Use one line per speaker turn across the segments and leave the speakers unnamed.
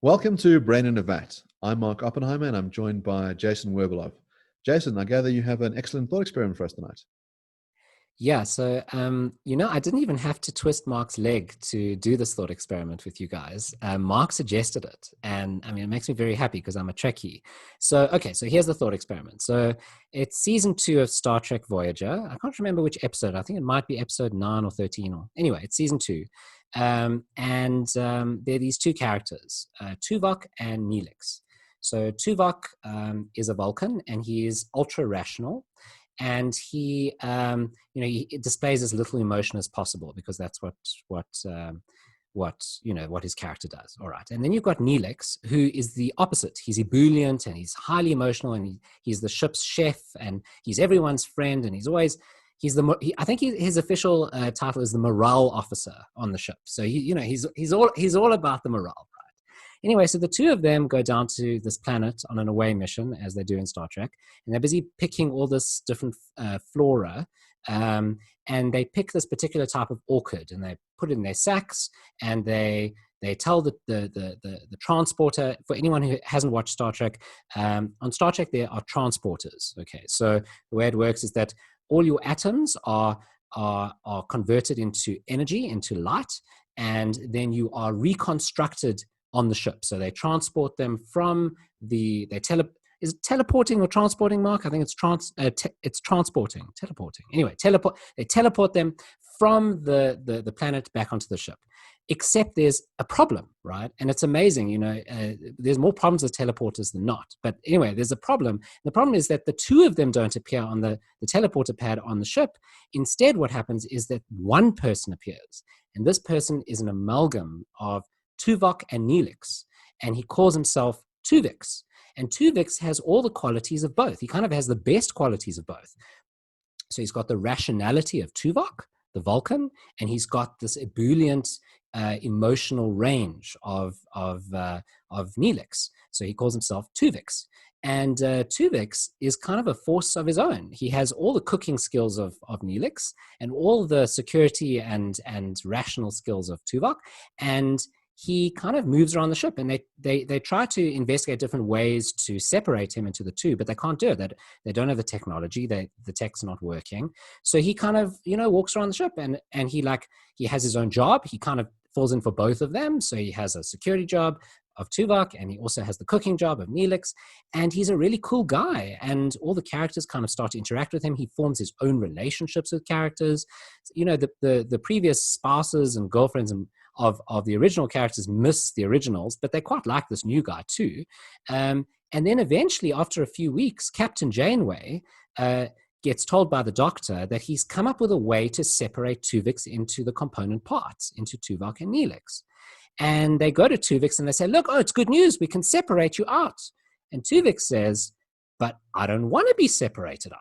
Welcome to Brain in a Vat. I'm Mark Oppenheimer and I'm joined by Jason Werbelov. Jason, I gather you have an excellent thought experiment for us tonight.
Yeah, so I didn't even have to twist Mark's leg to do this thought experiment with you guys. Mark suggested it, and I mean, it makes me very happy because I'm a Trekkie. So here's the thought experiment. So it's season 2 of Star Trek Voyager. I can't remember which episode. I think it might be episode 9 or 13, or anyway, it's season 2. There are these two characters, Tuvok and Neelix. So Tuvok is a Vulcan, and he is ultra rational. And he displays as little emotion as possible because that's what his character does. All right, and then you've got Neelix, who is the opposite. He's ebullient and he's highly emotional, and he's the ship's chef, and he's everyone's friend, and his official title is the morale officer on the ship. So he's all about the morale. Anyway, so the two of them go down to this planet on an away mission, as they do in Star Trek, and they're busy picking all this different flora, and they pick this particular type of orchid, and they put it in their sacks, and they tell the transporter. For anyone who hasn't watched Star Trek, on Star Trek there are transporters. Okay, so the way it works is that all your atoms are converted into energy, into light, and then you are reconstructed on the ship. So they transport them from is it teleporting or transporting, Mark? I think it's transporting. Teleporting. Anyway, they teleport them from the planet back onto the ship. Except there's a problem, right? And it's amazing, there's more problems with teleporters than not. But anyway, there's a problem. The problem is that the two of them don't appear on the teleporter pad on the ship. Instead, what happens is that one person appears. And this person is an amalgam of Tuvok and Neelix, and he calls himself Tuvix. And Tuvix has all the qualities of both. He kind of has the best qualities of both. So he's got the rationality of Tuvok, the Vulcan, and he's got this ebullient emotional range of Neelix. So he calls himself Tuvix. And Tuvix is kind of a force of his own. He has all the cooking skills of Neelix and all the security and rational skills of Tuvok. And he kind of moves around the ship, and they try to investigate different ways to separate him into the two, but they can't do it. They don't have the technology. The tech's not working. So he kind of, walks around the ship, and he has his own job. He kind of falls in for both of them. So he has a security job of Tuvok, and he also has the cooking job of Neelix, and he's a really cool guy, and all the characters kind of start to interact with him. He forms his own relationships with characters. The previous spouses and girlfriends of the original characters miss the originals, but they quite like this new guy too. And then eventually, after a few weeks, Captain Janeway gets told by the doctor that he's come up with a way to separate Tuvix into the component parts, into Tuvok and Neelix. And they go to Tuvix and they say, look, it's good news. We can separate you out. And Tuvix says, but I don't want to be separated out.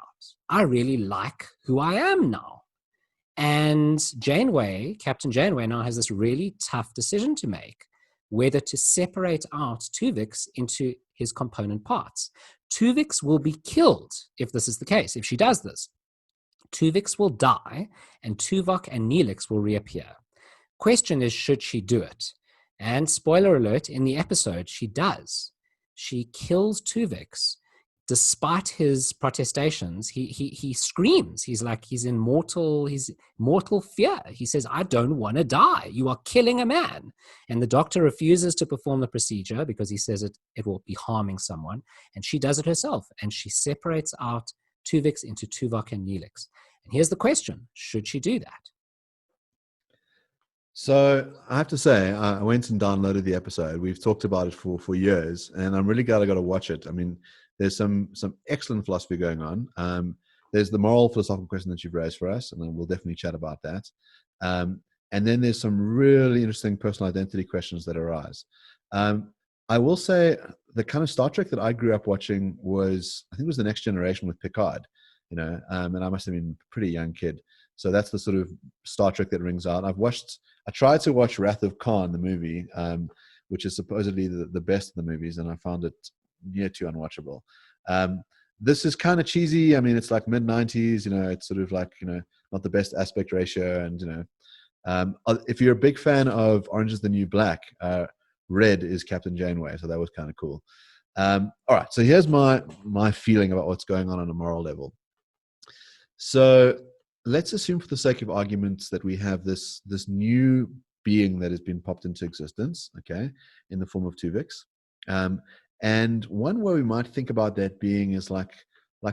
I really like who I am now. And Captain Janeway now has this really tough decision to make, whether to separate out Tuvix into his component parts. Tuvix will be killed if this is the case, if she does this. Tuvix will die, and Tuvok and Neelix will reappear. Question is, should she do it? And spoiler alert, in the episode, she does. She kills Tuvix. Despite his protestations, he screams. He's in mortal fear. He says, I don't want to die. You are killing a man. And the doctor refuses to perform the procedure because he says it will be harming someone. And she does it herself. And she separates out Tuvix into Tuvok and Neelix. And here's the question. Should she do that?
So I have to say, I went and downloaded the episode. We've talked about it for years, and I'm really glad I got to watch it. I mean, there's some excellent philosophy going on. There's the moral philosophical question that you've raised for us, and then we'll definitely chat about that. And then there's some really interesting personal identity questions that arise. I will say the kind of Star Trek that I grew up watching was, I think it was The Next Generation with Picard, and I must have been a pretty young kid. So that's the sort of Star Trek that rings out. I tried to watch Wrath of Khan, the movie, which is supposedly the best of the movies, and I found it near too unwatchable. This is kind of cheesy. I mean, it's like mid-90s, it's sort of like, not the best aspect ratio. And, if you're a big fan of Orange is the New Black, red is Captain Janeway. So that was kind of cool. All right, so here's my feeling about what's going on a moral level. So let's assume, for the sake of arguments, that we have this new being that has been popped into existence, okay, in the form of Tuvix. And one way we might think about that being is like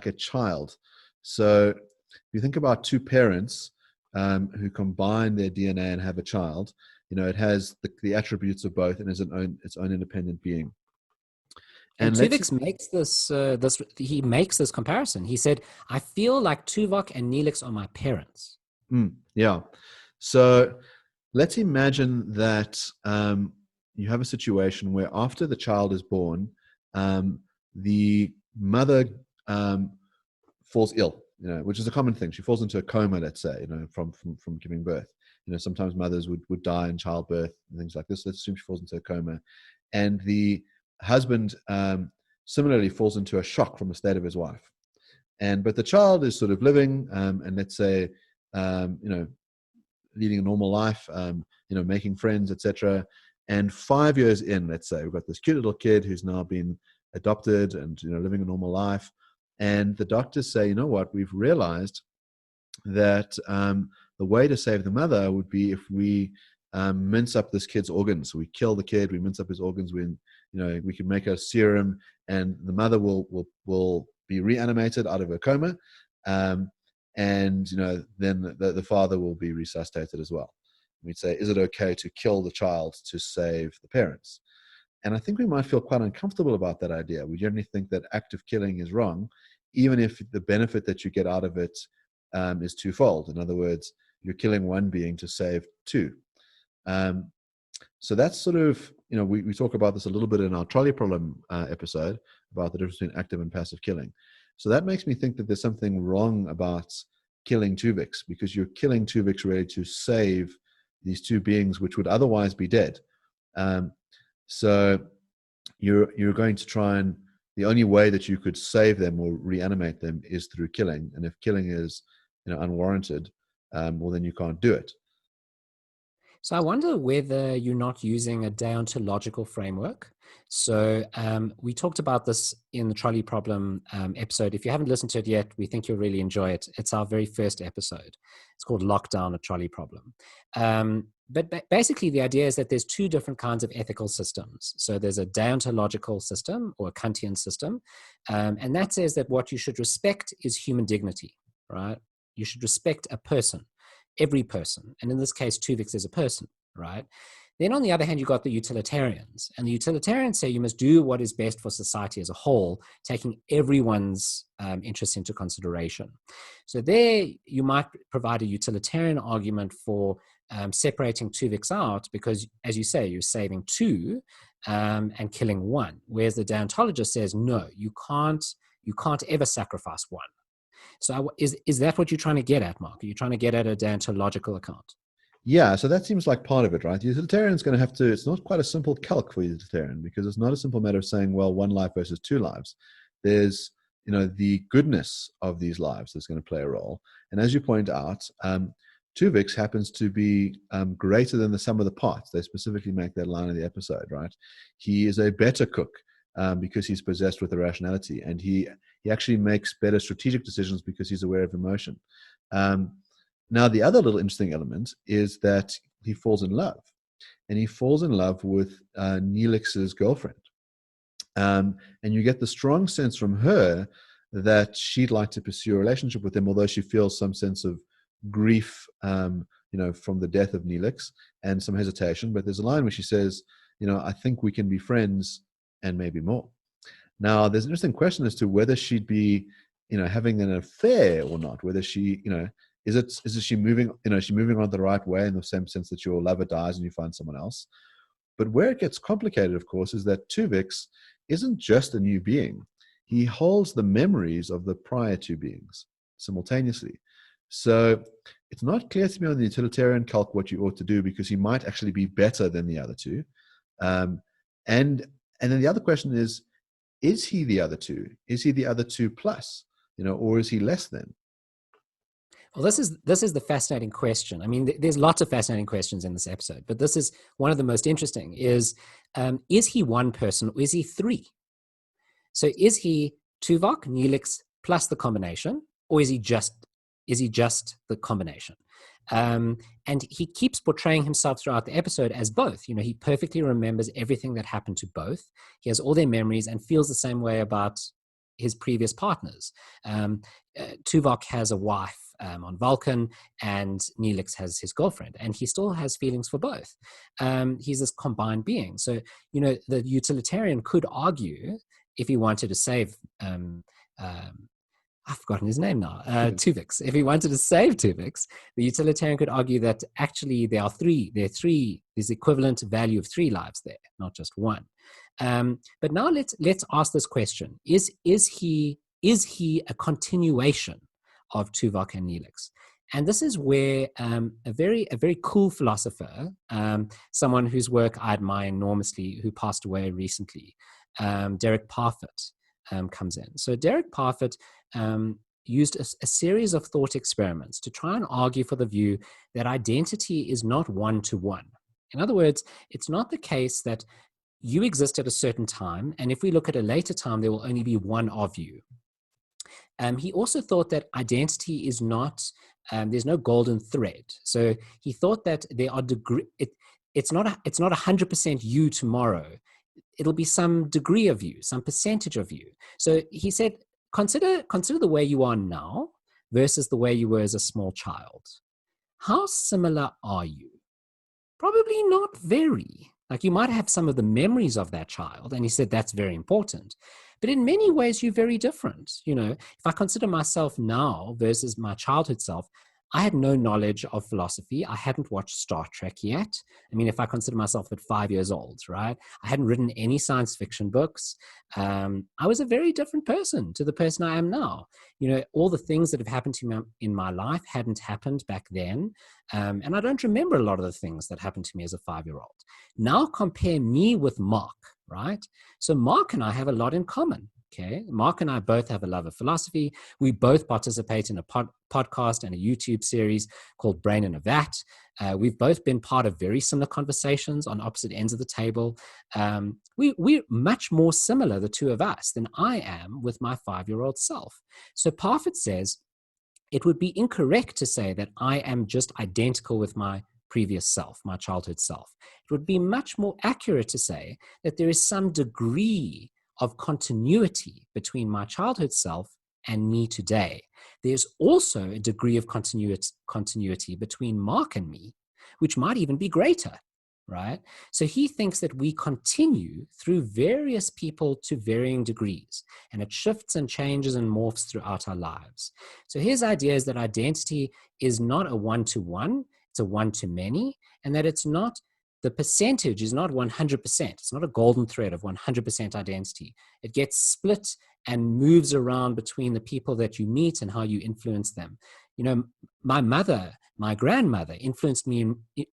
a child. So if you think about two parents who combine their DNA and have a child, it has the attributes of both and is its own independent being.
And Tuvix makes he makes this comparison. He said, I feel like Tuvok and Neelix are my parents.
Yeah. So let's imagine that you have a situation where after the child is born, the mother falls ill, which is a common thing. She falls into a coma, let's say, from giving birth. Sometimes mothers would die in childbirth and things like this. Let's assume she falls into a coma. And the husband similarly falls into a shock from the state of his wife. But the child is sort of living and let's say, leading a normal life, making friends, etc. And 5 years in, let's say, we've got this cute little kid who's now been adopted and living a normal life. And the doctors say, you know what, we've realized that the way to save the mother would be if we mince up this kid's organs. So we kill the kid, we mince up his organs, we can make a serum, and the mother will be reanimated out of her coma, and then the father will be resuscitated as well. We'd say, is it okay to kill the child to save the parents? And I think we might feel quite uncomfortable about that idea. We generally think that active killing is wrong, even if the benefit that you get out of it is twofold. In other words, you're killing one being to save two. So that's sort of, we talk about this a little bit in our trolley problem episode about the difference between active and passive killing. So that makes me think that there's something wrong about killing Tuvix, because you're killing Tuvix really to save these two beings which would otherwise be dead. So you're going to try, and the only way that you could save them or reanimate them is through killing. And if killing is unwarranted, well, then you can't do it.
So I wonder whether you're not using a deontological framework. So we talked about this in the trolley problem episode. If you haven't listened to it yet, we think you'll really enjoy it. It's our very first episode. It's called Lockdown, a Trolley Problem. But basically, the idea is that there's two different kinds of ethical systems. So there's a deontological system, or a Kantian system, and that says that what you should respect is human dignity, right? You should respect a person, every person. And in this case, Tuvix is a person, right? Then on the other hand, you've got the utilitarians. And the utilitarians say you must do what is best for society as a whole, taking everyone's interests into consideration. So there you might provide a utilitarian argument for separating Tuvix out, because, as you say, you're saving two and killing one. Whereas the deontologist says, no, you can't ever sacrifice one. So is that what you're trying to get at, Mark? Are you trying to get at a deontological account?
Yeah, so that seems like part of it, right? The utilitarian's going to have to, it's not quite a simple calc for utilitarian, because it's not a simple matter of saying, well, one life versus two lives. There's, the goodness of these lives that's going to play a role. And as you point out, Tuvix happens to be greater than the sum of the parts. They specifically make that line in the episode, right? He is a better cook because he's possessed with irrationality, and he actually makes better strategic decisions because he's aware of emotion. Now, the other little interesting element is that he falls in love, and he falls in love with Neelix's girlfriend. And you get the strong sense from her that she'd like to pursue a relationship with him, although she feels some sense of grief, from the death of Neelix, and some hesitation. But there's a line where she says, I think we can be friends and maybe more. Now, there's an interesting question as to whether she'd be, having an affair or not, whether she, is she moving, is she moving on the right way, in the same sense that your lover dies and you find someone else. But where it gets complicated, of course, is that Tuvix isn't just a new being. He holds the memories of the prior two beings simultaneously. So it's not clear to me on the utilitarian calc what you ought to do, because he might actually be better than the other two. And then the other question is he the other two? Is he the other two plus, or is he less than?
Well, this is the fascinating question. I mean, there's lots of fascinating questions in this episode, but this is one of the most interesting. Is is he one person or is he three? So is he Tuvok, Neelix plus the combination, or is he just the combination? And he keeps portraying himself throughout the episode as both. He perfectly remembers everything that happened to both. He has all their memories and feels the same way about his previous partners. Tuvok has a wife on Vulcan, and Neelix has his girlfriend, and he still has feelings for both. He's this combined being. So, the utilitarian could argue, if he wanted to save I've forgotten his name now, Tuvix. If he wanted to save Tuvix, the utilitarian could argue that actually there are three. There's equivalent value of 3 lives there, not just one. But now let's ask this question: Is he a continuation of Tuvok and Neelix? And this is where a very cool philosopher, someone whose work I admire enormously, who passed away recently, Derek Parfit, comes in. So Derek Parfit used a series of thought experiments to try and argue for the view that identity is not one-to-one. In other words, it's not the case that you exist at a certain time, and if we look at a later time, there will only be one of you. He also thought that identity is not, there's no golden thread. So he thought that there are it's not 100% you tomorrow. It'll be some degree of you, some percentage of you. So he said, consider the way you are now versus the way you were as a small child. How similar are you? Probably not very. Like, you might have some of the memories of that child, and he said that's very important. But in many ways, you're very different. If I consider myself now versus my childhood self, I had no knowledge of philosophy. I hadn't watched Star Trek yet. I mean, if I consider myself at 5 years old, right? I hadn't written any science fiction books. I was a very different person to the person I am now. All the things that have happened to me in my life hadn't happened back then. And I don't remember a lot of the things that happened to me as a 5-year-old. Now compare me with Mark, right? So Mark and I have a lot in common. Okay, Mark and I both have a love of philosophy. We both participate in a podcast and a YouTube series called Brain in a Vat. We've both been part of very similar conversations on opposite ends of the table. We're much more similar, the two of us, than I am with my 5-year-old self. So Parfit says it would be incorrect to say that I am just identical with my previous self, my childhood self. It would be much more accurate to say that there is some degree of continuity between my childhood self and me today. There's also a degree of continuity between Mark and me, which might even be greater, right? So he thinks that we continue through various people to varying degrees, and it shifts and changes and morphs throughout our lives. So his idea is that identity is not a one-to-one, it's a one-to-many, and that the percentage is not 100%. It's not a golden thread of 100% identity. It gets split and moves around between the people that you meet and how you influence them. My grandmother influenced me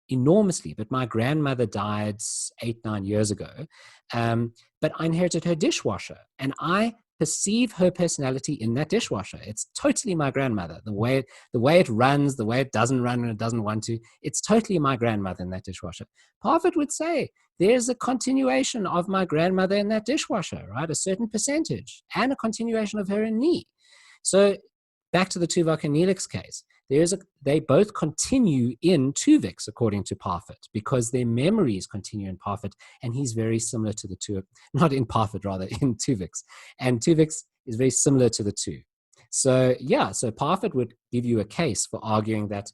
enormously, but my grandmother died 8-9 years ago. But I inherited her dishwasher, and I perceive her personality in that dishwasher. It's totally my grandmother. The way it runs, the way it doesn't run when it doesn't want to, it's totally my grandmother in that dishwasher. Parfit would say there's a continuation of my grandmother in that dishwasher, right? A certain percentage, and a continuation of her in me. So back to the Tuvok and Neelix case, they both continue in Tuvix, according to Parfit, because their memories continue in Parfit, and he's very similar to the two, not in Parfit, rather, in Tuvix. And Tuvix is very similar to the two. So Parfit would give you a case for arguing that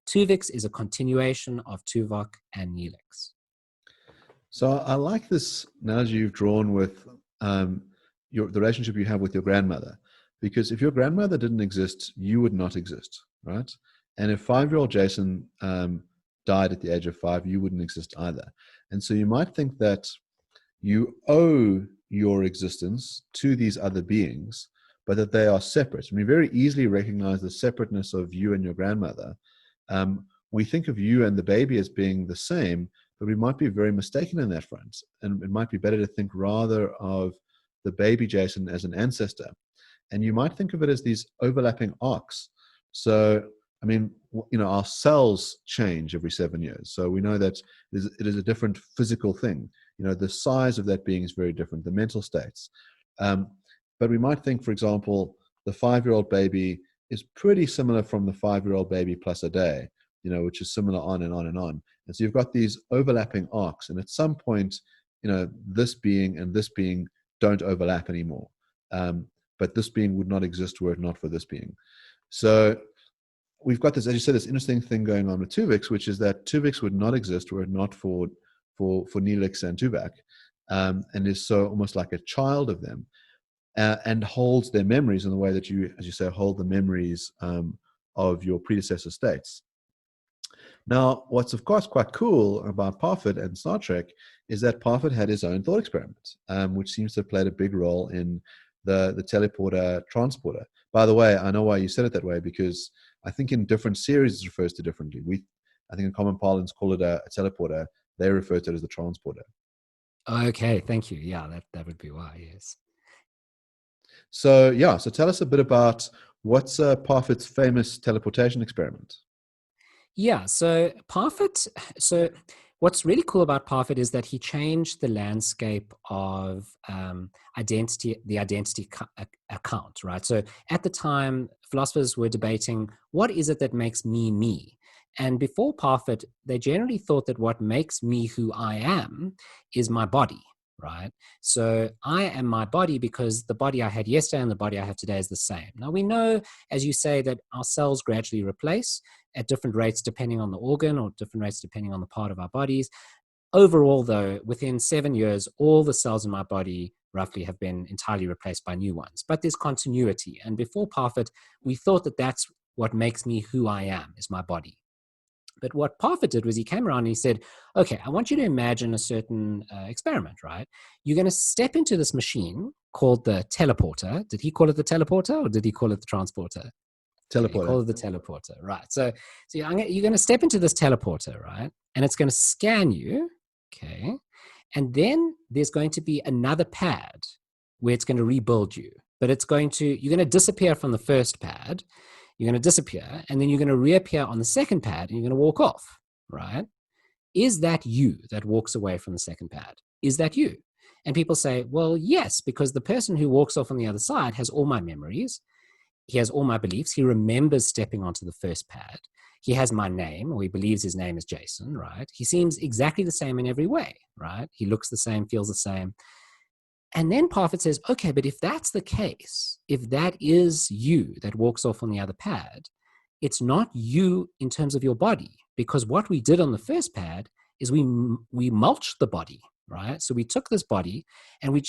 Tuvix is a continuation of Tuvok and Neelix.
So I like this analogy you've drawn with the relationship you have with your grandmother. Because if your grandmother didn't exist, you would not exist, right? And if 5-year-old Jason died at the age of 5, you wouldn't exist either. And so you might think that you owe your existence to these other beings, but that they are separate. And we very easily recognize the separateness of you and your grandmother. We think of you and the baby as being the same, but we might be very mistaken in that front. And it might be better to think rather of the baby Jason as an ancestor. And you might think of it as these overlapping arcs. So, I mean, our cells change every 7 years. So we know that it is a different physical thing. The size of that being is very different, the mental states. But we might think, for example, the 5-year-old baby is pretty similar from the 5-year-old baby plus a day, which is similar on and on and on. And so you've got these overlapping arcs, and at some point, this being and this being don't overlap anymore. But this being would not exist were it not for this being. So we've got this, as you said, this interesting thing going on with Tuvix, which is that Tuvix would not exist were it not for Neelix and Tuvok, and is so almost like a child of them, and holds their memories in the way that you, as you say, hold the memories of your predecessor states. Now, what's of course quite cool about Parfit and Star Trek is that Parfit had his own thought experiment, which seems to have played a big role in the teleporter transporter. By the way, I know why you said it that way, because I think in different series it refers to differently. I think in common parlance call it a teleporter. They refer to it as the transporter.
Okay, thank you. Yeah, that would be why, yes.
So tell us a bit about what's Parfit's famous teleportation experiment.
Yeah, so what's really cool about Parfit is that he changed the landscape of the identity account, right? So at the time, philosophers were debating, what is it that makes me me? And before Parfit, they generally thought that what makes me who I am is my body, right? So I am my body because the body I had yesterday and the body I have today is the same. Now we know, as you say, that our cells gradually replace at different rates depending on the organ, or different rates depending on the part of our bodies. Overall, though, within 7 years, all the cells in my body roughly have been entirely replaced by new ones. But there's continuity. And before Parfit, we thought that that's what makes me who I am, is my body. But what Parfit did was he came around and he said, okay, I want you to imagine a certain experiment, right? You're going to step into this machine called the teleporter. Did he call it the teleporter, or did he call it the transporter?
Teleporter.
He called it the teleporter, right? So you're going to step into this teleporter, right? And it's going to scan you, okay? And then there's going to be another pad where it's going to rebuild you. But you're going to disappear from the first pad. You're going to disappear, and then you're going to reappear on the second pad, and you're going to walk off, right? Is that you that walks away from the second pad? Is that you? And people say, well, yes, because the person who walks off on the other side has all my memories. He has all my beliefs. He remembers stepping onto the first pad. He has my name, or he believes his name is Jason, right? He seems exactly the same in every way, right? He looks the same, feels the same. And then Parfit says, okay, but if that's the case, if that is you that walks off on the other pad, it's not you in terms of your body, because what we did on the first pad is we mulched the body, right? So we took this body and we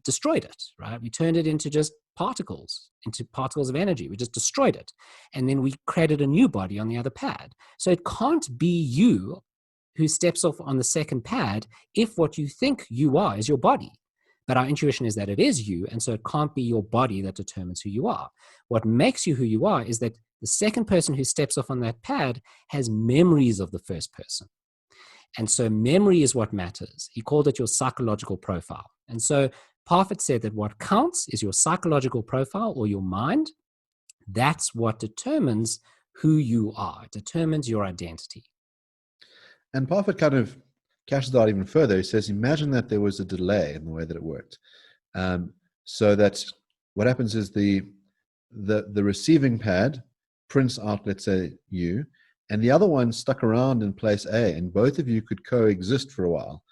destroyed it, right? We turned it into just particles of energy. We just destroyed it. And then we created a new body on the other pad. So it can't be you who steps off on the second pad if what you think you are is your body. But our intuition is that it is you, and so it can't be your body that determines who you are. What makes you who you are is that the second person who steps off on that pad has memories of the first person. And so memory is what matters. He called it your psychological profile. And so Parfit said that what counts is your psychological profile, or your mind. That's what determines who you are. It determines your identity.
And Parfit kind of cashes out even further. He says, imagine that there was a delay in the way that it worked. So that what happens is the receiving pad prints out, let's say, you, and the other one stuck around in place A, and both of you could coexist for a while.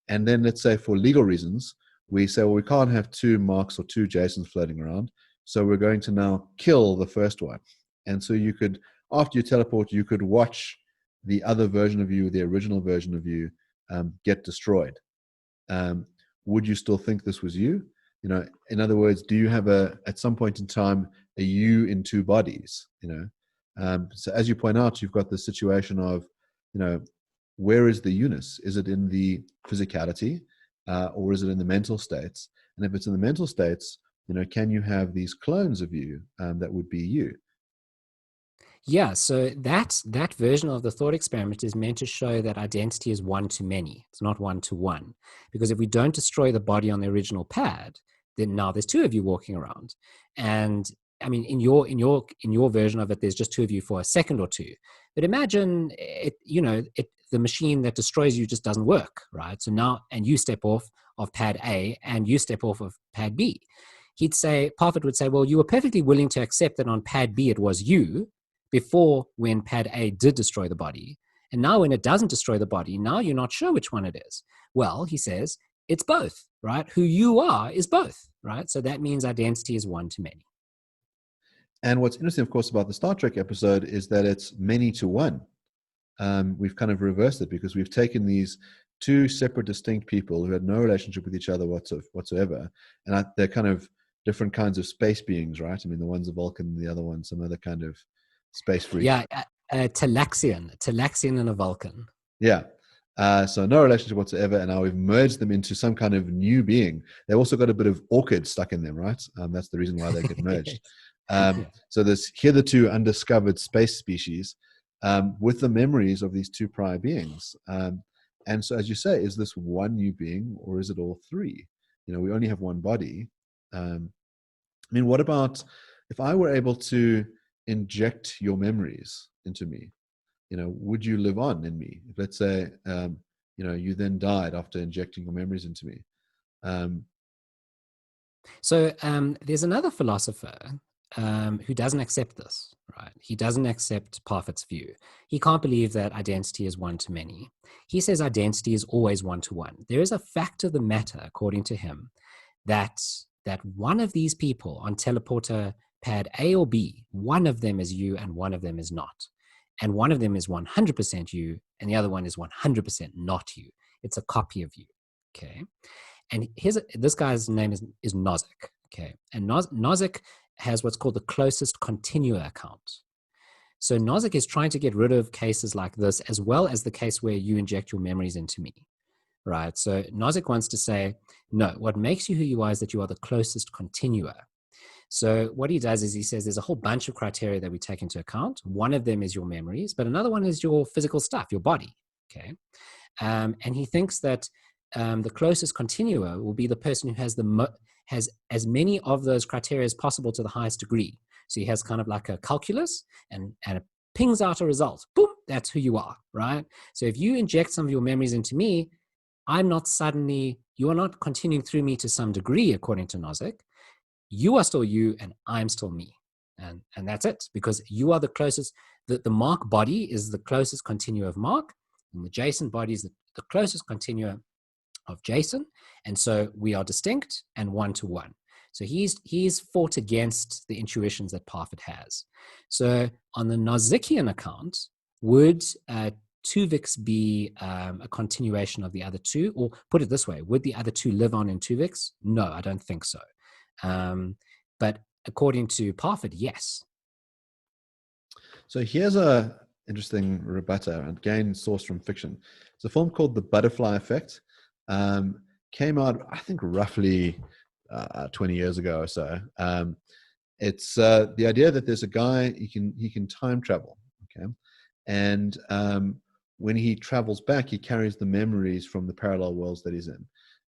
And then, let's say, for legal reasons, we say, well, we can't have two Marks or two Jasons floating around, so we're going to now kill the first one. And so you could, after you teleport, you could watch the other version of you, the original version of you, get destroyed. Would you still think this was you? In other words, do you have at some point in time, a you in two bodies? So as you point out, you've got the situation of, where is the you-ness? Is it in the physicality, or is it in the mental states? And if it's in the mental states, can you have these clones of you that would be you?
Yeah, so that version of the thought experiment is meant to show that identity is one to many. It's not one to one. Because if we don't destroy the body on the original pad, then now there's two of you walking around. And I mean, in your version of it, there's just two of you for a second or two. But imagine the the machine that destroys you just doesn't work, right? So now, and you step off of pad A and you step off of pad B. Parfit would say, well, you were perfectly willing to accept that on pad B it was you before, when pad A did destroy the body. And now when it doesn't destroy the body, now you're not sure which one it is. Well, he says, it's both, right? Who you are is both, right? So that means identity is one to many.
And what's interesting, of course, about the Star Trek episode is that it's many to one. We've kind of reversed it, because we've taken these two separate, distinct people who had no relationship with each other whatsoever, and they're kind of different kinds of space beings, right? I mean, the one's a Vulcan, and the other one's some other kind of space freak.
Yeah, a Talaxian and a Vulcan.
Yeah. So no relationship whatsoever, and now we've merged them into some kind of new being. They've also got a bit of orchid stuck in them, right? That's the reason why they get merged. So this hitherto undiscovered space species with the memories of these two prior beings. And so, as you say, is this one new being, or is it all three? We only have one body. I mean, what about if I were able to inject your memories into me? Would you live on in me? If, let's say, you then died after injecting your memories into me.
So there's another philosopher who doesn't accept this, right? He doesn't accept Parfit's view. He can't believe that identity is one to many. He says identity is always one to one. There is a fact of the matter, according to him, that one of these people on teleporter pad A or B, one of them is you and one of them is not. And one of them is 100% you, and the other one is 100% not you. It's a copy of you, okay? And this guy's name is Nozick, okay? And Nozick has what's called the closest continua account. So Nozick is trying to get rid of cases like this, as well as the case where you inject your memories into me, right? So Nozick wants to say, no, what makes you who you are is that you are the closest continua. So what he does is he says there's a whole bunch of criteria that we take into account. One of them is your memories, but another one is your physical stuff, your body, okay? And he thinks that the closest continua will be the person who has as many of those criteria as possible to the highest degree. So he has kind of like a calculus, and it pings out a result. Boom, that's who you are, right? So if you inject some of your memories into me, you are not continuing through me to some degree, according to Nozick. You are still you, and I'm still me. And that's it, because you are the closest. The Mark body is the closest continua of Mark, and the Jason body is the closest continua of Jason. And so we are distinct and one to one. So he's fought against the intuitions that Parfit has. So on the Nozickian account, would Tuvix be a continuation of the other two? Or put it this way, would the other two live on in Tuvix? No, I don't think so. But according to Parfit, yes.
So here's a interesting rebuttal, again sourced from fiction. It's a film called The Butterfly Effect. Came out, I think, roughly 20 years ago or so. It's the idea that there's a guy, he can time travel, okay, and when he travels back, he carries the memories from the parallel worlds that he's in.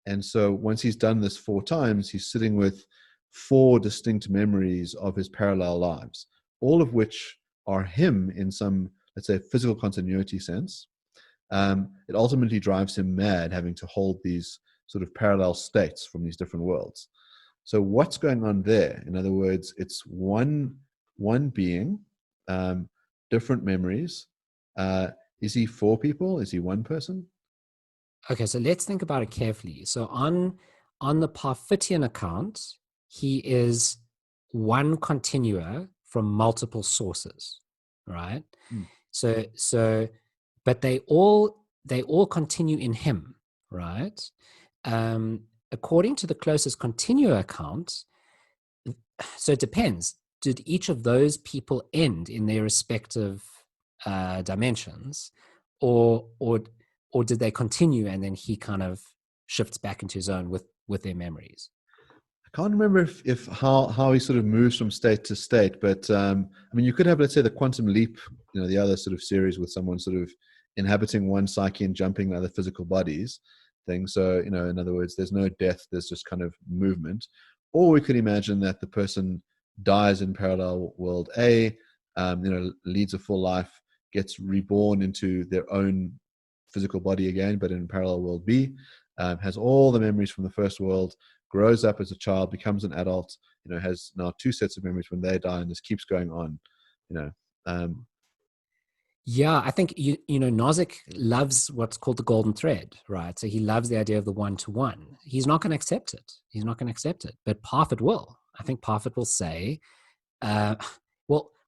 And so once he's done this 4 times, he's sitting with 4 distinct memories of his parallel lives, all of which are him in some, let's say, physical continuity sense. It ultimately drives him mad, having to hold these sort of parallel states from these different worlds. So what's going on there? In other words, it's one being, different memories. Is he 4 people? Is he 1 person?
Okay, so let's think about it carefully. So on the Parfitian account, he is one continua from multiple sources, right? So but they all continue in him, right? According to the closest continua account, so it depends. Did each of those people end in their respective dimensions, or did they continue and then he kind of shifts back into his own with their memories?
I can't remember if how he sort of moves from state to state, but I mean, you could have, let's say, the Quantum Leap, the other sort of series with someone sort of inhabiting one psyche and jumping other physical bodies thing. So, in other words, there's no death, there's just kind of movement. Or we could imagine that the person dies in parallel world A, leads a full life, gets reborn into their own physical body again, but in parallel world B, has all the memories from the first world, grows up as a child, becomes an adult, has now two sets of memories when they die, and this keeps going on, you know.
Yeah, I think Nozick loves what's called the golden thread, right? So he loves the idea of the one-to-one. He's not going to accept it. He's not going to accept it. But Parfit will. I think Parfit will say,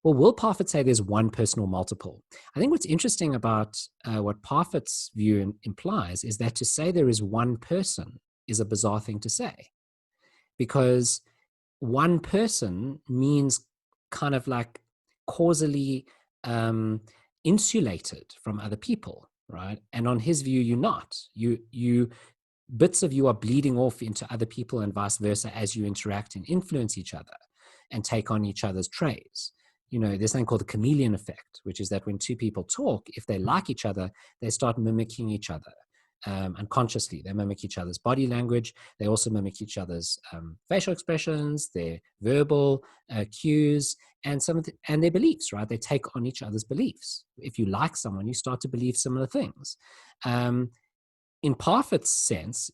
will Parfit say there's one person or multiple? I think what's interesting about what Parfit's view implies is that to say there is one person is a bizarre thing to say, because one person means kind of like causally insulated from other people, right? And on his view, you're not. You bits of you are bleeding off into other people and vice versa as you interact and influence each other and take on each other's traits. There's something called the chameleon effect, which is that when two people talk, if they like each other, they start mimicking each other. Unconsciously, they mimic each other's body language. They also mimic each other's facial expressions, their verbal cues, and and their beliefs. Right? They take on each other's beliefs. If you like someone, you start to believe similar things. In Parfit's sense,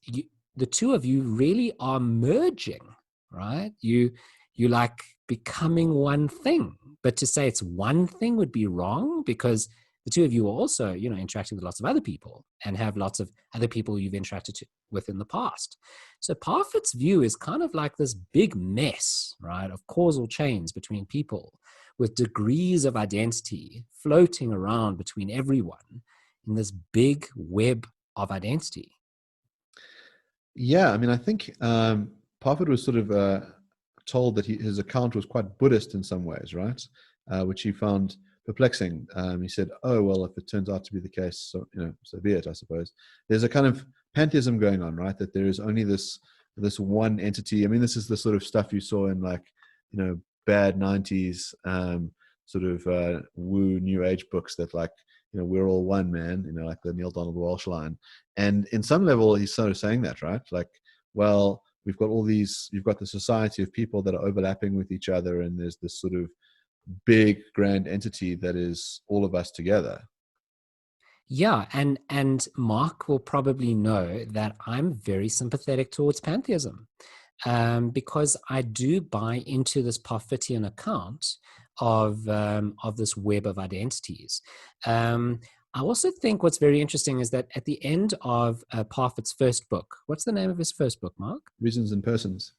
the two of you really are merging. Right? You like becoming one thing. But to say it's one thing would be wrong, because the two of you are also, interacting with lots of other people and have lots of other people you've interacted with in the past. So Parfit's view is kind of like this big mess, right, of causal chains between people with degrees of identity floating around between everyone in this big web of identity.
Yeah, I mean, I think Parfit was sort of told that his account was quite Buddhist in some ways, right? Which he found perplexing. He said, "Oh well, if it turns out to be the case, so so be it, I suppose." There's a kind of pantheism going on, right? That there is only this one entity. I mean, this is the sort of stuff you saw in bad '90s sort of woo new age books that we're all one, man. Like the Neil Donald Walsh line. And in some level, he's sort of saying that, right? Like, well, you've got the society of people that are overlapping with each other, and there's this sort of big grand entity that is all of us together.
Yeah, and Mark will probably know that I'm very sympathetic towards pantheism, because I do buy into this Parfitian account of this web of identities. I also think what's very interesting is that at the end of Parfit's first book, what's the name of his first book, Mark?
Reasons and Persons.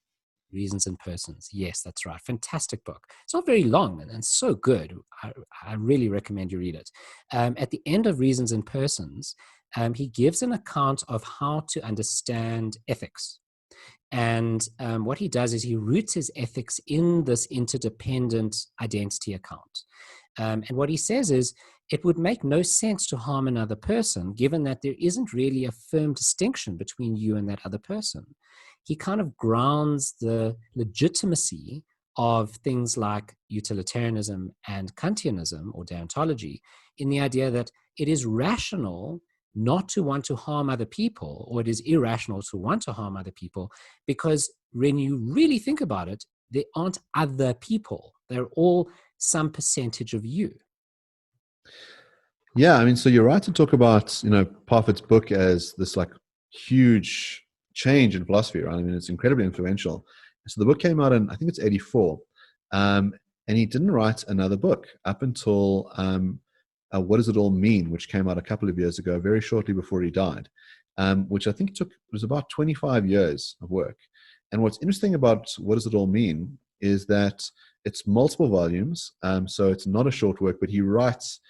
Reasons and Persons. Yes, that's right. Fantastic book. It's not very long and so good. I really recommend you read it. At the end of Reasons and Persons, he gives an account of how to understand ethics. And what he does is he roots his ethics in this interdependent identity account. And what he says is, it would make no sense to harm another person, given that there isn't really a firm distinction between you and that other person. He kind of grounds the legitimacy of things like utilitarianism and Kantianism or deontology in the idea that it is rational not to want to harm other people, or it is irrational to want to harm other people, because when you really think about it, there aren't other people. They're all some percentage of you.
Yeah, I mean, so you're right to talk about, Parfit's book as this huge change in philosophy, right? I mean, it's incredibly influential. So the book came out in, I think it's 84. And he didn't write another book up until What Does It All Mean, which came out a couple of years ago, very shortly before he died, which I think was about 25 years of work. And what's interesting about What Does It All Mean is that it's multiple volumes. So it's not a short work, but he writes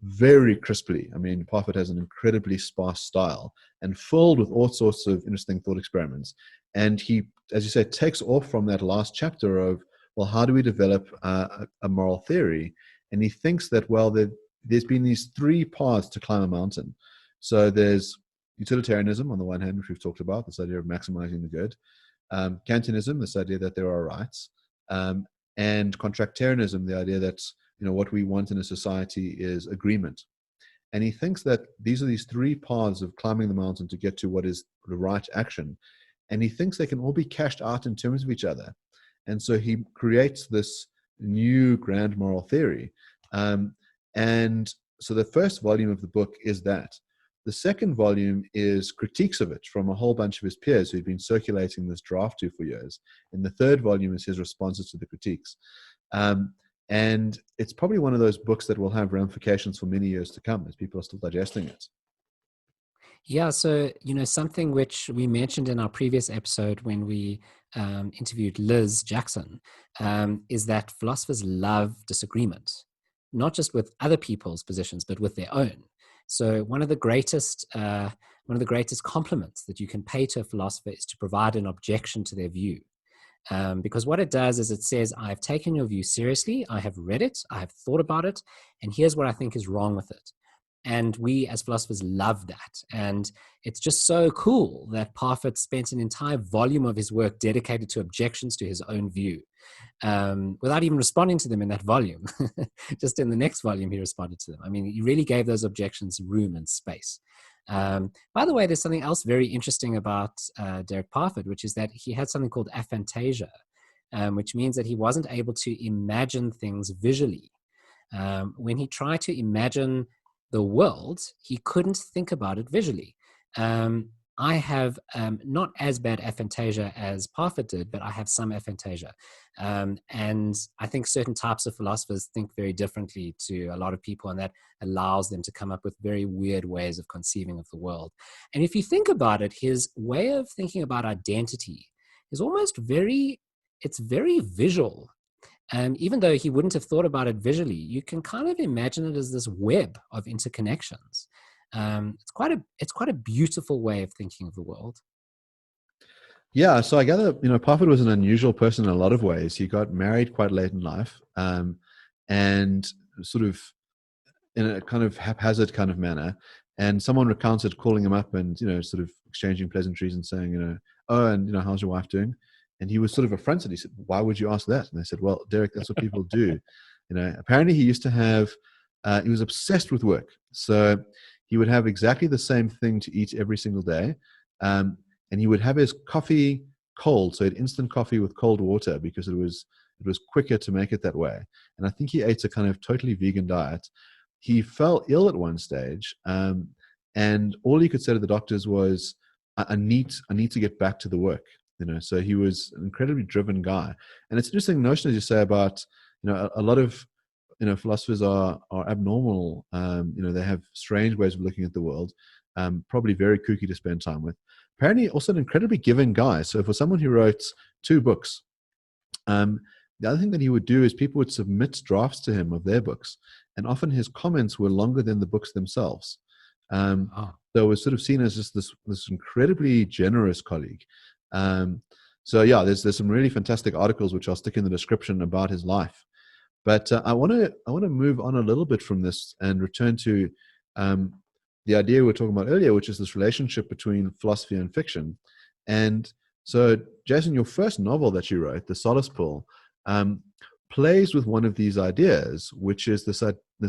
very crisply. I mean, Parfit has an incredibly sparse style and filled with all sorts of interesting thought experiments. And he, as you say, takes off from that last chapter of, well, how do we develop a moral theory? And he thinks that, well, there's been these three paths to climb a mountain. So there's utilitarianism on the one hand, which we've talked about, this idea of maximizing the good. Kantianism, this idea that there are rights. And contractarianism, the idea that what we want in a society is agreement. And he thinks that these are these three paths of climbing the mountain to get to what is the right action. And he thinks they can all be cashed out in terms of each other. And so he creates this new grand moral theory. And so the first volume of the book is that. The second volume is critiques of it from a whole bunch of his peers who'd been circulating this draft to for years. And the third volume is his responses to the critiques. And it's probably one of those books that will have ramifications for many years to come as people are still digesting it.
Yeah, so, something which we mentioned in our previous episode when we interviewed Liz Jackson is that philosophers love disagreement, not just with other people's positions, but with their own. So one of the greatest compliments that you can pay to a philosopher is to provide an objection to their view. Because what it does is it says, I've taken your view seriously, I have read it, I have thought about it, and here's what I think is wrong with it. And we as philosophers love that. And it's just so cool that Parfit spent an entire volume of his work dedicated to objections to his own view, without even responding to them in that volume. Just in the next volume, he responded to them. I mean, he really gave those objections room and space. By the way, there's something else very interesting about Derek Parfit, which is that he had something called aphantasia, which means that he wasn't able to imagine things visually. When he tried to imagine the world, he couldn't think about it visually. I have not as bad aphantasia as Parfit did, but I have some aphantasia. And I think certain types of philosophers think very differently to a lot of people, and that allows them to come up with very weird ways of conceiving of the world. And if you think about it, his way of thinking about identity is it's very visual. Even though he wouldn't have thought about it visually, you can kind of imagine it as this web of interconnections. It's quite a beautiful way of thinking of the world.
Yeah, so I gather, Parfit was an unusual person in a lot of ways. He got married quite late in life, and sort of in a kind of haphazard kind of manner. And someone recounted calling him up and, sort of exchanging pleasantries and saying, oh, and, how's your wife doing? And he was sort of affronted. He said, why would you ask that? And they said, well, Derek, that's what people do. Apparently he used to have, he was obsessed with work. So he would have exactly the same thing to eat every single day. And he would have his coffee cold. So he had instant coffee with cold water because it was quicker to make it that way. And I think he ate a kind of totally vegan diet. He fell ill at one stage. And all he could say to the doctors was, I need to get back to the work. So he was an incredibly driven guy. And it's an interesting notion, as you say, about, a lot of, philosophers are abnormal. They have strange ways of looking at the world, probably very kooky to spend time with. Apparently also an incredibly giving guy. So for someone who wrote 2 books, the other thing that he would do is people would submit drafts to him of their books. And often his comments were longer than the books themselves. So it was sort of seen as just this incredibly generous colleague. So yeah, there's some really fantastic articles which I'll stick in the description about his life. But I want to move on a little bit from this and return to the idea we were talking about earlier, which is this relationship between philosophy and fiction. And so, Jason, your first novel that you wrote, The Solace Pool, plays with one of these ideas, which is this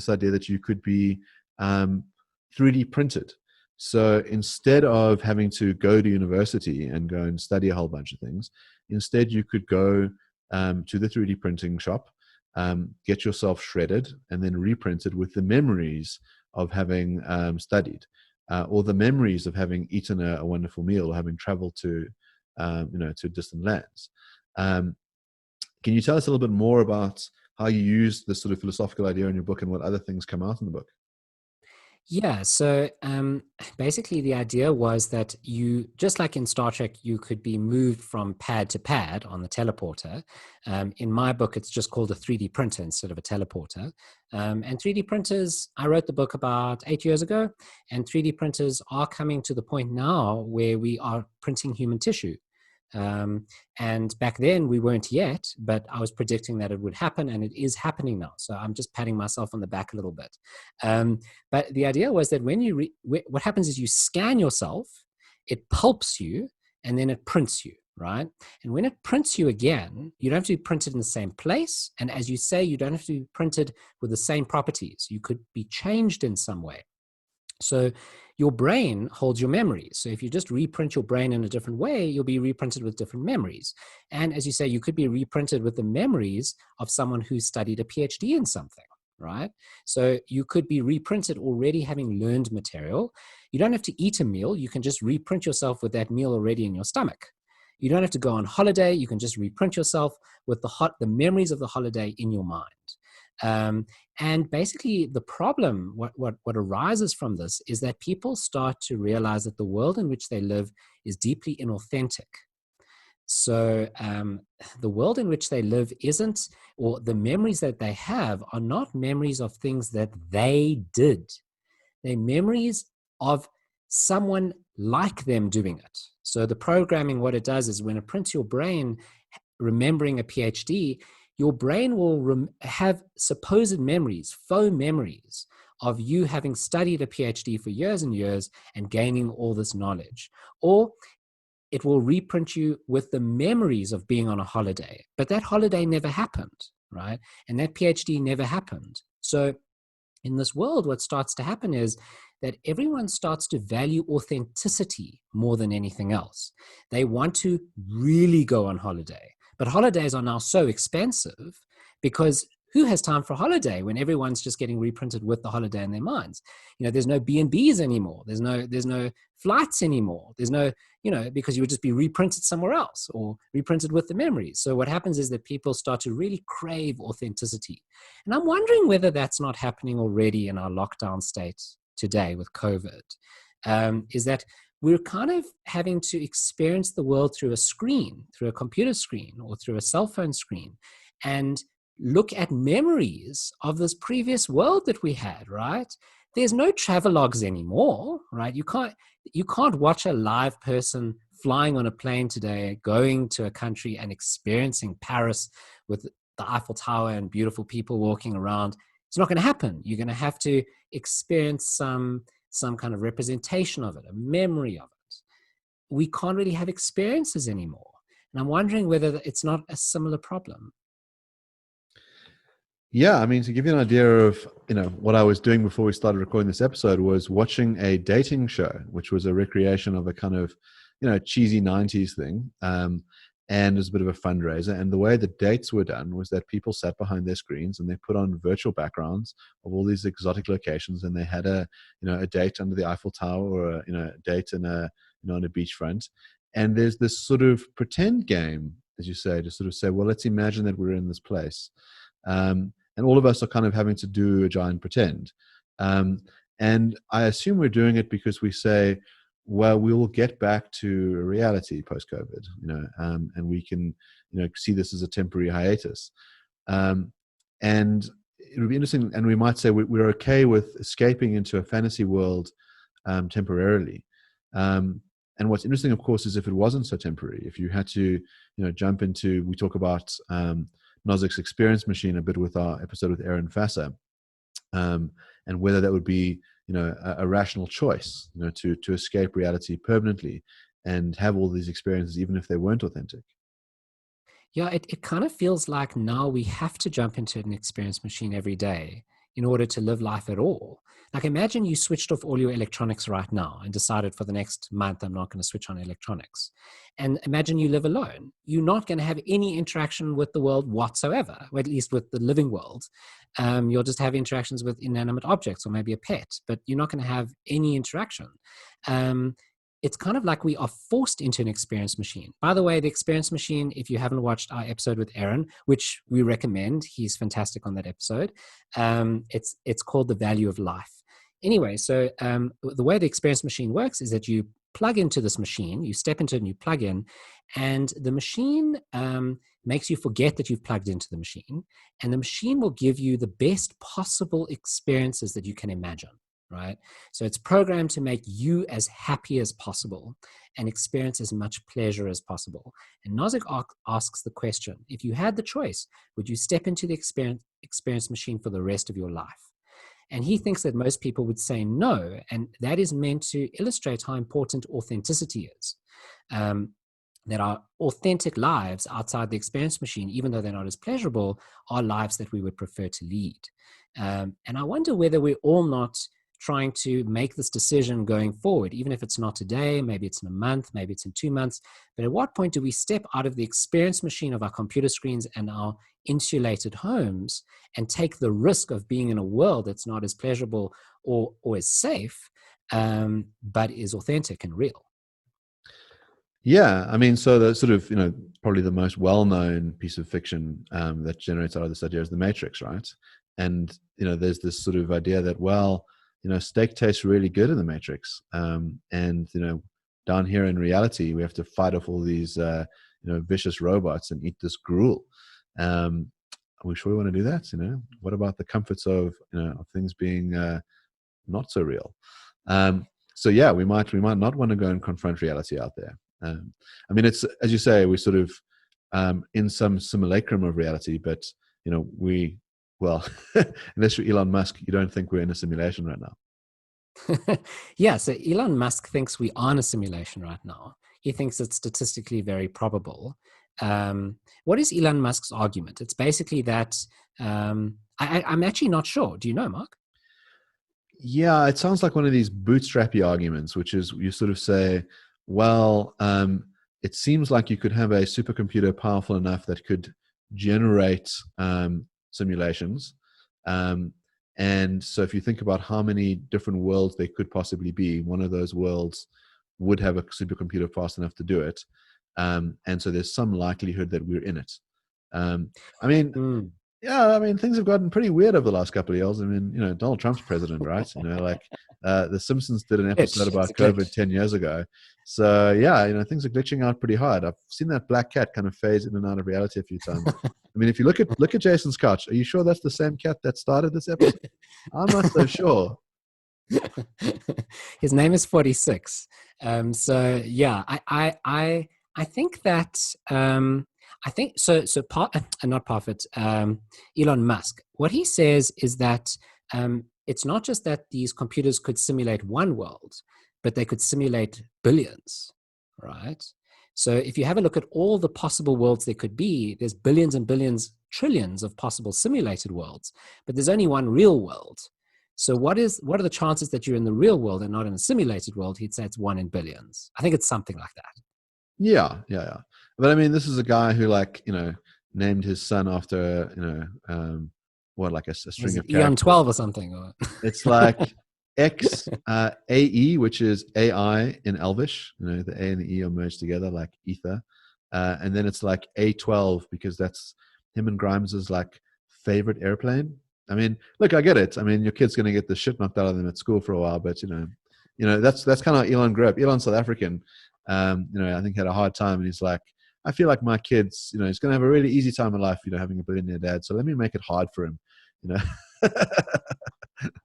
idea that you could be 3D printed. So instead of having to go to university and go and study a whole bunch of things, instead you could go to the 3D printing shop, get yourself shredded, and then reprinted with the memories of having studied, or the memories of having eaten a wonderful meal or having traveled to distant lands. Can you tell us a little bit more about how you use this sort of philosophical idea in your book and what other things come out in the book?
Yeah, so basically the idea was that you, just like in Star Trek, you could be moved from pad to pad on the teleporter. In my book, it's just called a 3D printer instead of a teleporter. And 3D printers, I wrote the book about 8 years ago, and 3D printers are coming to the point now where we are printing human tissue. And back then we weren't yet, but I was predicting that it would happen, and it is happening now. So I'm just patting myself on the back a little bit. But the idea was that when you what happens is you scan yourself, it pulps you, and then it prints you, right? And when it prints you again, you don't have to be printed in the same place. And as you say, you don't have to be printed with the same properties. You could be changed in some way. So your brain holds your memories. So if you just reprint your brain in a different way, you'll be reprinted with different memories. And as you say, you could be reprinted with the memories of someone who studied a PhD in something, right? So you could be reprinted already having learned material. You don't have to eat a meal. You can just reprint yourself with that meal already in your stomach. You don't have to go on holiday. You can just reprint yourself with the memories of the holiday in your mind. And basically, the problem, what arises from this, is that people start to realize that the world in which they live is deeply inauthentic. So the world in which they live isn't, or the memories that they have are not memories of things that they did. They're memories of someone like them doing it. So the programming, what it does is when it prints your brain remembering a PhD, your brain will have supposed memories, faux memories of you having studied a PhD for years and years and gaining all this knowledge. Or it will reprint you with the memories of being on a holiday, but that holiday never happened, right? And that PhD never happened. So in this world, what starts to happen is that everyone starts to value authenticity more than anything else. They want to really go on holiday, but holidays are now so expensive because who has time for a holiday when everyone's just getting reprinted with the holiday in their minds? There's no B&Bs anymore. There's no flights anymore. There's no, because you would just be reprinted somewhere else or reprinted with the memories. So what happens is that people start to really crave authenticity. And I'm wondering whether that's not happening already in our lockdown state today with COVID, is that we're kind of having to experience the world through a screen, through a computer screen or through a cell phone screen, and look at memories of this previous world that we had, right? There's no travelogues anymore, right? You can't watch a live person flying on a plane today, going to a country and experiencing Paris with the Eiffel Tower and beautiful people walking around. It's not going to happen. You're going to have to experience some kind of representation of it, a memory of it. We can't really have experiences anymore. And I'm wondering whether it's not a similar problem.
Yeah, I mean, to give you an idea of, what I was doing before we started recording this episode was watching a dating show, which was a recreation of a kind of, cheesy 90s thing. And it was a bit of a fundraiser. And the way the dates were done was that people sat behind their screens and they put on virtual backgrounds of all these exotic locations. And they had a date under the Eiffel Tower or a date in on a beachfront. And there's this sort of pretend game, as you say, to sort of say, well, let's imagine that we're in this place. And all of us are kind of having to do a giant pretend. And I assume we're doing it because we say, well, we will get back to reality post-COVID, and we can, see this as a temporary hiatus. And it would be interesting, and we might say we're okay with escaping into a fantasy world temporarily. And what's interesting, of course, is if it wasn't so temporary, if you had to, jump into, we talk about Nozick's experience machine a bit with our episode with Aaron Fasser, and whether that would be, a rational choice, to escape reality permanently and have all these experiences, even if they weren't authentic.
Yeah, it kind of feels like now we have to jump into an experience machine every day in order to live life at all. Like imagine you switched off all your electronics right now and decided for the next month, I'm not going to switch on electronics. And imagine you live alone. You're not going to have any interaction with the world whatsoever, or at least with the living world. You'll just have interactions with inanimate objects or maybe a pet, but you're not going to have any interaction. It's kind of like we are forced into an experience machine. By the way, the experience machine, if you haven't watched our episode with Aaron, which we recommend, he's fantastic on that episode. It's called The Value of Life. Anyway, so the way the experience machine works is that you plug into this machine, you step into it and you plug in, and the machine makes you forget that you've plugged into the machine, and the machine will give you the best possible experiences that you can imagine. Right? So it's programmed to make you as happy as possible and experience as much pleasure as possible. And Nozick asks the question, if you had the choice, would you step into the experience machine for the rest of your life? And he thinks that most people would say no. And that is meant to illustrate how important authenticity is. That our authentic lives outside the experience machine, even though they're not as pleasurable, are lives that we would prefer to lead. And I wonder whether we're all not trying to make this decision going forward, even if it's not today, maybe it's in a month, maybe it's in 2 months. But at what point do we step out of the experience machine of our computer screens and our insulated homes and take the risk of being in a world that's not as pleasurable or as safe, but is authentic and real.
Yeah, I mean, so the sort of, probably the most well-known piece of fiction that generates out of this idea is The Matrix, right? And, there's this sort of idea that, well, steak tastes really good in The Matrix. And, down here in reality, we have to fight off all these, vicious robots and eat this gruel. Are we sure we want to do that? What about the comforts of, of things being not so real? So yeah, we might not want to go and confront reality out there. I mean, it's, as you say, we sort of in some simulacrum of reality, but well, unless you're Elon Musk, you don't think we're in a simulation right now.
Yeah, so Elon Musk thinks we are in a simulation right now. He thinks it's statistically very probable. What is Elon Musk's argument? It's basically that I'm actually not sure. Do you know, Mark?
Yeah, it sounds like one of these bootstrappy arguments, which is you sort of say, well, it seems like you could have a supercomputer powerful enough that could generate simulations. And so if you think about how many different worlds there could possibly be, one of those worlds would have a supercomputer fast enough to do it. And so there's some likelihood that we're in it. I mean, yeah, I mean, things have gotten pretty weird over the last couple of years. I mean, Donald Trump's president, right? The Simpsons did an episode about COVID 10 years ago. So yeah, things are glitching out pretty hard. I've seen that black cat kind of phase in and out of reality a few times. I mean, if you look at Jason's couch, are you sure that's the same cat that started this episode? I'm not so sure.
His name is 46. So yeah, I think that I think so. Not Parfit, Elon Musk. What he says is that it's not just that these computers could simulate one world, but they could simulate billions, right? So if you have a look at all the possible worlds there could be, there's billions and billions, trillions of possible simulated worlds, but there's only one real world. So what are the chances that you're in the real world and not in a simulated world? He'd say it's 1 in billions. I think it's something like that.
Yeah. But I mean, this is a guy who named his son after, like a string of characters.
Eon 12 or something. Or?
It's like XAE, which is AI in Elvish. The A and the E are merged together like ether. And then it's like A12 because that's him and Grimes's favorite airplane. I mean, look, I get it. I mean, your kid's going to get the shit knocked out of them at school for a while, but that's kind of how Elon grew up. Elon's South African. I think had a hard time, and he's like, I feel like my kids, he's going to have a really easy time in life, having a billionaire dad. So let me make it hard for him,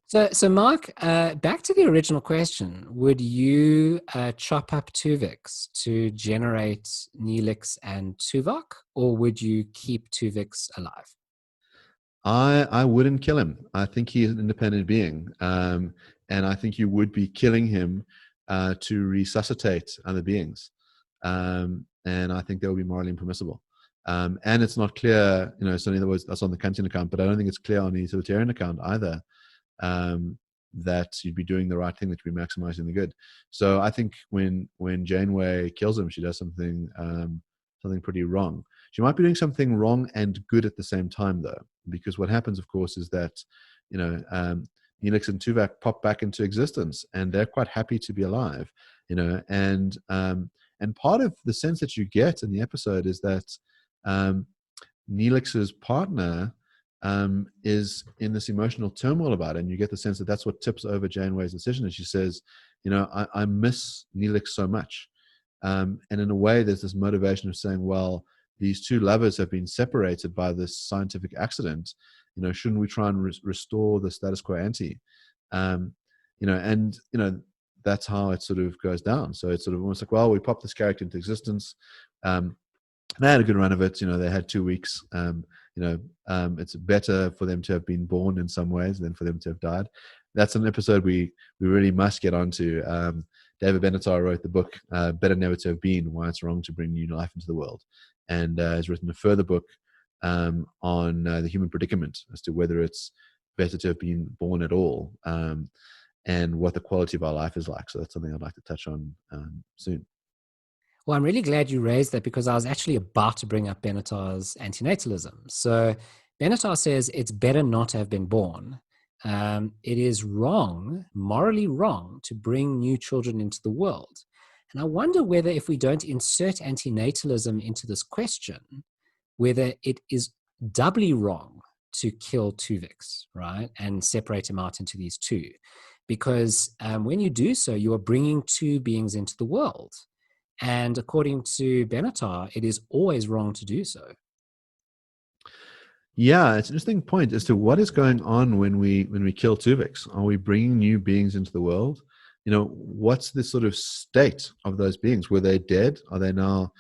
So Mark, back to the original question: would you chop up Tuvix to generate Neelix and Tuvok, or would you keep Tuvix alive?
I wouldn't kill him. I think he is an independent being, and I think you would be killing him to resuscitate other beings, and I think that would be morally impermissible. And it's not clear, certainly that's on the Kantian account, but I don't think it's clear on the utilitarian account either, that you'd be doing the right thing, that you'd be maximizing the good. So I think when Janeway kills him, she does something pretty wrong. She might be doing something wrong and good at the same time, though, because what happens, of course, is that Neelix and Tuvok pop back into existence, and they're quite happy to be alive, and part of the sense that you get in the episode is that Neelix's partner is in this emotional turmoil about it, and you get the sense that that's what tips over Janeway's decision, and she says, I miss Neelix so much, and in a way there's this motivation of saying, well, these two lovers have been separated by this scientific accident, shouldn't we try and restore the status quo ante? That's how it sort of goes down. So it's sort of almost like, well, we popped this character into existence. They had a good run of it. They had 2 weeks. It's better for them to have been born in some ways than for them to have died. That's an episode we really must get onto. David Benatar wrote the book, Better Never to Have Been, Why It's Wrong to Bring New Life into the World, and has written a further book on the human predicament as to whether it's better to have been born at all, and what the quality of our life is like. So that's something I'd like to touch on soon.
Well, I'm really glad you raised that, because I was actually about to bring up Benatar's antinatalism. So Benatar says it's better not to have been born it is wrong, morally wrong, to bring new children into the world. And I wonder whether if we don't insert antinatalism into this question, whether it is doubly wrong to kill Tuvix, right, and separate him out into these two. Because when you do so, you are bringing two beings into the world. And according to Benatar, it is always wrong to do so.
Yeah, it's an interesting point as to what is going on when we kill Tuvix. Are we bringing new beings into the world? What's the sort of state of those beings? Were they dead? Are they now,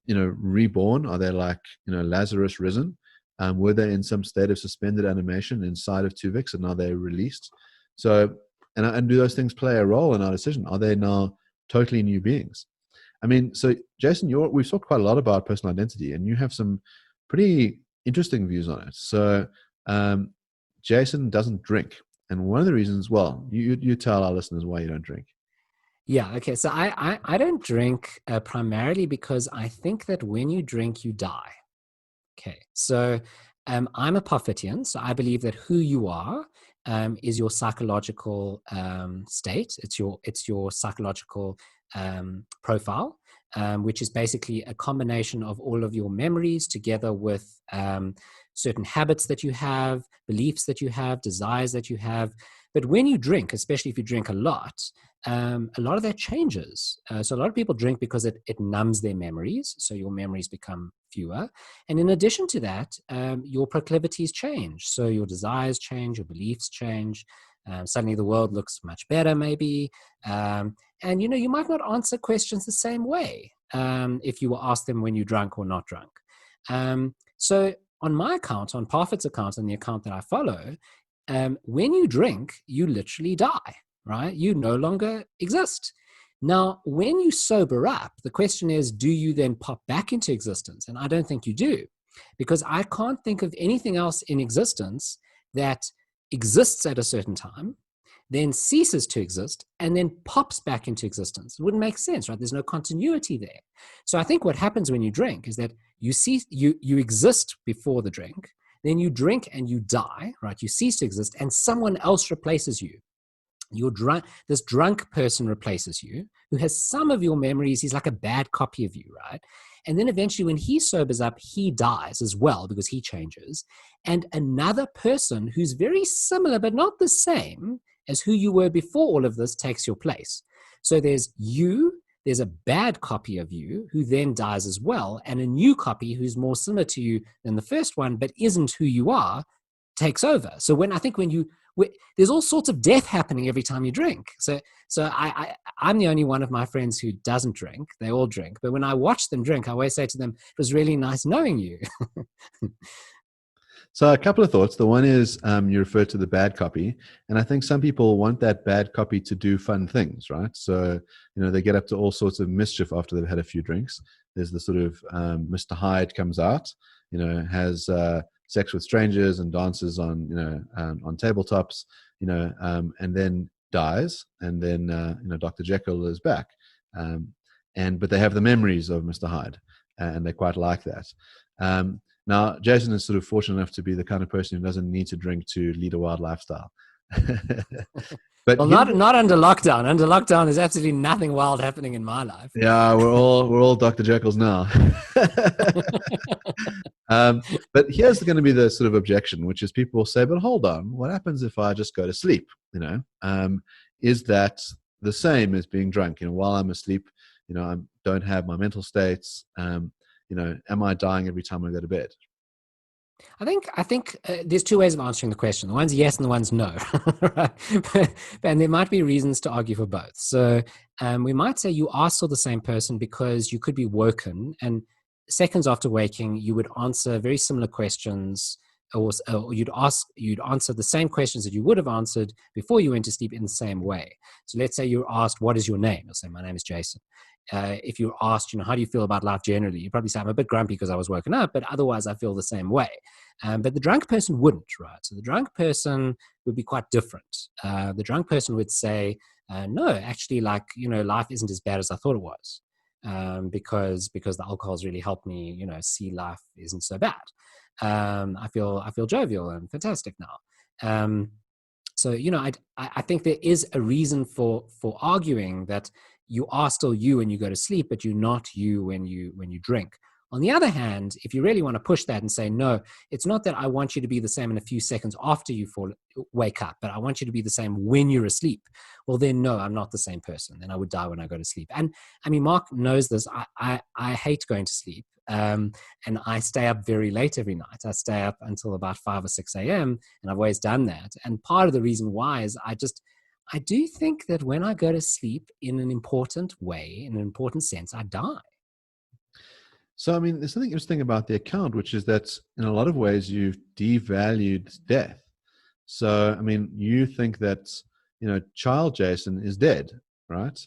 reborn? Are they like, Lazarus risen? Were they in some state of suspended animation inside of Tuvix, and are they released? So, and do those things play a role in our decision? Are they now totally new beings? I mean, so Jason, we've talked quite a lot about personal identity, and you have some pretty interesting views on it. So, Jason doesn't drink, and one of the reasons, well, you tell our listeners why you don't drink.
Yeah, okay. So I don't drink primarily because I think that when you drink, you die. Okay, so I'm a Parfitian, so I believe that who you are is your psychological state. It's your psychological profile, which is basically a combination of all of your memories together with certain habits that you have, beliefs that you have, desires that you have. But when you drink, especially if you drink a lot of that changes. So a lot of people drink because it numbs their memories, so your memories become fewer. And in addition to that, your proclivities change. So your desires change, your beliefs change. Suddenly the world looks much better, maybe. And, you might not answer questions the same way if you were asked them when you're drunk or not drunk. So on my account, on Parfit's account, and the account that I follow, when you drink, you literally die, right? You no longer exist. Now, when you sober up, the question is, do you then pop back into existence? And I don't think you do, because I can't think of anything else in existence that exists at a certain time, then ceases to exist, and then pops back into existence. It wouldn't make sense, right? There's no continuity there. So I think what happens when you drink is that you exist before the drink, then you drink and you die, right? You cease to exist, and someone else replaces you. This drunk person replaces you, who has some of your memories. He's like a bad copy of you, right? And then eventually when he sobers up, he dies as well because he changes. And another person who's very similar but not the same as who you were before all of this takes your place. So there's a bad copy of you who then dies as well, and a new copy who's more similar to you than the first one but isn't who you are takes over. So there's all sorts of death happening every time you drink. So I'm the only one of my friends who doesn't drink. They all drink. But when I watch them drink, I always say to them, it was really nice knowing you.
So a couple of thoughts. The one is you referred to the bad copy. And I think some people want that bad copy to do fun things, right? So, they get up to all sorts of mischief after they've had a few drinks. There's the sort of Mr. Hyde comes out, has sex with strangers and dances on tabletops, and then dies, and then Dr. Jekyll is back, but they have the memories of Mr. Hyde, and they quite like that. Now, Jason is sort of fortunate enough to be the kind of person who doesn't need to drink to lead a wild lifestyle. But
well, not under lockdown. Under lockdown, there's absolutely nothing wild happening in my life.
Yeah, we're all Dr. Jekylls now. But here's going to be the sort of objection, which is people will say, but hold on, what happens if I just go to sleep? Is that the same as being drunk? While I'm asleep, I don't have my mental states. Am I dying every time I go to bed?
I think there's two ways of answering the question. The one's yes and the one's no. Right? And there might be reasons to argue for both. So we might say you are still the same person because you could be woken, and seconds after waking, you would answer very similar questions, or you'd answer the same questions that you would have answered before you went to sleep in the same way. So let's say you're asked, what is your name? You'll say, my name is Jason. If you're asked, how do you feel about life generally? You probably say, I'm a bit grumpy because I was woken up, but otherwise I feel the same way. But the drunk person wouldn't, right? So the drunk person would be quite different. The drunk person would say, no, actually, life isn't as bad as I thought it was, because the alcohol's really helped me, see life isn't so bad. I feel jovial and fantastic now. So, I think there is a reason for arguing that you are still you when you go to sleep, but you're not you when you drink. On the other hand, if you really want to push that and say, no, it's not that I want you to be the same in a few seconds after you wake up, but I want you to be the same when you're asleep. Well, then no, I'm not the same person. Then I would die when I go to sleep. And I mean, Mark knows this. I hate going to sleep. And I stay up very late every night. I stay up until about 5 or 6 a.m. and I've always done that. And part of the reason why is I do think that when I go to sleep in an important way, in an important sense, I die.
So, I mean, there's something interesting about the account, which is that in a lot of ways you've devalued death. So, I mean, you think that, child Jason is dead, right?